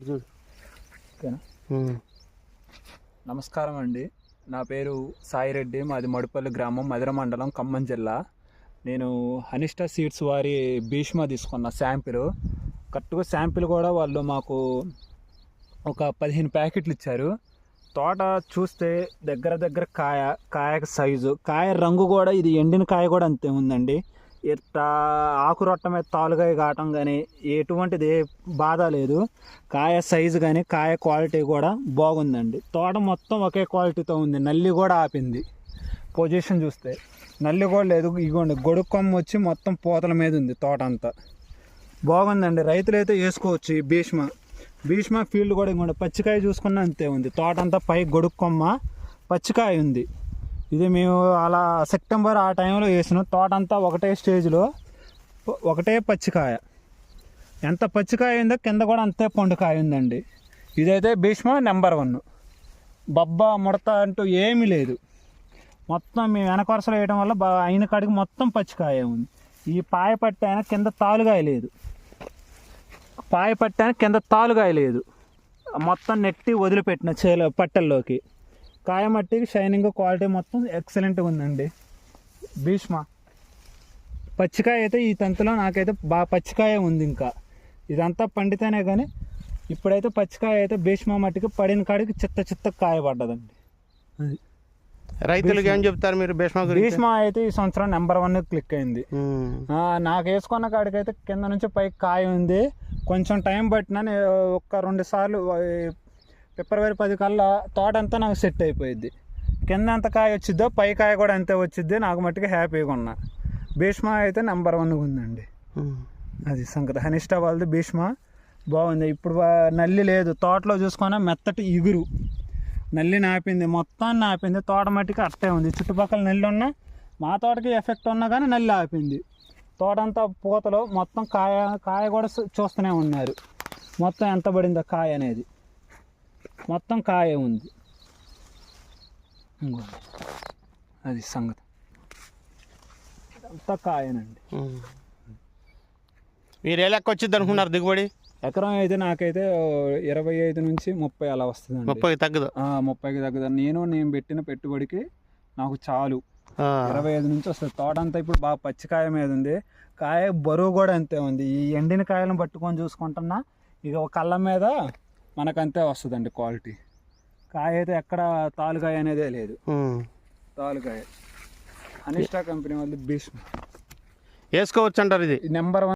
ఓకేనా. నమస్కారం అండి, నా పేరు సాయిరెడ్డి, మాది మడుపల్లి గ్రామం, మధిర మండలం, ఖమ్మం జిల్లా. నేను అనిష్ట సీడ్స్ వారి భీష్మ తీసుకున్న శాంపిల్. కరెక్ట్గా శాంపిల్ కూడా వాళ్ళు మాకు ఒక 15 ప్యాకెట్లు ఇచ్చారు. తోట చూస్తే దగ్గర దగ్గర కాయ సైజు, కాయ రంగు కూడా, ఇది ఎండిన కాయ కూడా అంతే ఉందండి. ఇట్లా ఆకు రొట్ట మీద తాలుగాయ కావటం కానీ ఎటువంటిది బాధ లేదు. కాయ సైజు కానీ కాయ క్వాలిటీ కూడా బాగుందండి. తోట మొత్తం ఒకే క్వాలిటీతో ఉంది. నల్లి కూడా ఆపింది. పొజిషన్ చూస్తే నల్లి కూడా లేదు. ఇగోండి గొడుగు కొమ్మ వచ్చి మొత్తం పూతల మీద ఉంది. తోట అంతా బాగుందండి. రైతులైతే వేసుకోవచ్చు ఈ భీష్మ ఫీల్డ్ కూడా. ఇంకోండి పచ్చికాయ చూసుకున్నా అంతే ఉంది. తోట అంతా పై గొడుగు కొమ్మ పచ్చికాయ ఉంది. ఇది మేము అలా సెప్టెంబర్ ఆ టైంలో వేసినాం. తోట అంతా ఒకటే స్టేజ్లో ఒకటే పచ్చికాయ. ఎంత పచ్చికాయ ఉందో కింద కూడా అంతే పండుకాయ ఉందండి. ఇదైతే భీష్మ నెంబర్ 1. బబ్బా ముడత అంటూ ఏమీ లేదు. మొత్తం మేము వెనకొరసలు వేయడం వల్ల అయిన కాడికి మొత్తం పచ్చికాయ ఉంది. ఈ పాయ పట్టాన కింద తాలుగాయ లేదు. మొత్తం నెట్టి వదిలిపెట్టిన పట్టెల్లోకి. కాయ మట్టికి షైనింగ్ క్వాలిటీ మొత్తం ఎక్సలెంట్గా ఉందండి. భీష్మ పచ్చికాయ అయితే ఈ తంతులో నాకైతే బాగా పచ్చికాయ ఉంది. ఇంకా ఇదంతా పండితేనే కానీ ఇప్పుడైతే పచ్చికాయ అయితే భీష్మ మట్టికి పడిన కాడికి చిత్త కాయ పడ్డదండి. అది రైతులకు ఏం చెప్తారు మీరు భీష్మ అయితే ఈ సంవత్సరం నెంబర్ 1 క్లిక్ అయింది. నాకు వేసుకున్న కాడికైతే కింద నుంచి పైకి కాయ ఉంది. కొంచెం టైం పట్టినా ఒక 2 సార్లు ఫిబ్రవరి 10 కల్లా తోట అంతా నాకు సెట్ అయిపోయింది. కింద ఎంత కాయ వచ్చిద్దో పై కాయ కూడా అంతే వచ్చిద్ది. నాకు మట్టుకు హ్యాపీగా ఉన్నా. భీష్మ అయితే నెంబర్ 1 ఉందండి. అది సంగతి. అనిష్ట వాళ్ళది భీష్మ బాగుంది. ఇప్పుడు నల్లి లేదు. తోటలో చూసుకున్నా మెత్తటి ఇగురు. నల్లి నాపింది, మొత్తాన్ని నాపింది. తోట మట్టికి అట్టే ఉంది. చుట్టుపక్కల నల్లి ఉన్నా, మా తోటకి ఎఫెక్ట్ ఉన్నా కానీ నల్లి ఆపింది. తోట అంతా పూతలో మొత్తం కాయ కూడా చూస్తూనే ఉన్నారు. మొత్తం ఎంత పడిందో కాయ అనేది. మొత్తం కాయ ఉంది. అది సంగతి. అంతా కాయనండి. మీరు ఏ లెక్క వచ్చింది అనుకున్నారు దిగుబడి? ఎకరం అయితే నాకైతే 25 నుంచి 30 అలా వస్తుంది. 30కి తగ్గదు. 30కి తగ్గదు. నేను పెట్టిన పెట్టుబడికి నాకు చాలు. 25 నుంచి వస్తుంది. తోట అంతా ఇప్పుడు బాగా పచ్చికాయ మీద ఉంది. కాయ బరువు కూడా అంతే ఉంది. ఈ ఎండిన కాయలను పట్టుకొని చూసుకుంటున్నా ఇక ఒక కళ్ళ మీద మనకంతే వస్తుందండి క్వాలిటీ. కాయ అయితే ఎక్కడ తాలుకాయ అనేదే లేదు. తాలుకాయ అనిష్ట కంపెనీ వాళ్ళు భీష్మ వేసుకోవచ్చు అంటారు. ఇది నెంబర్ 1.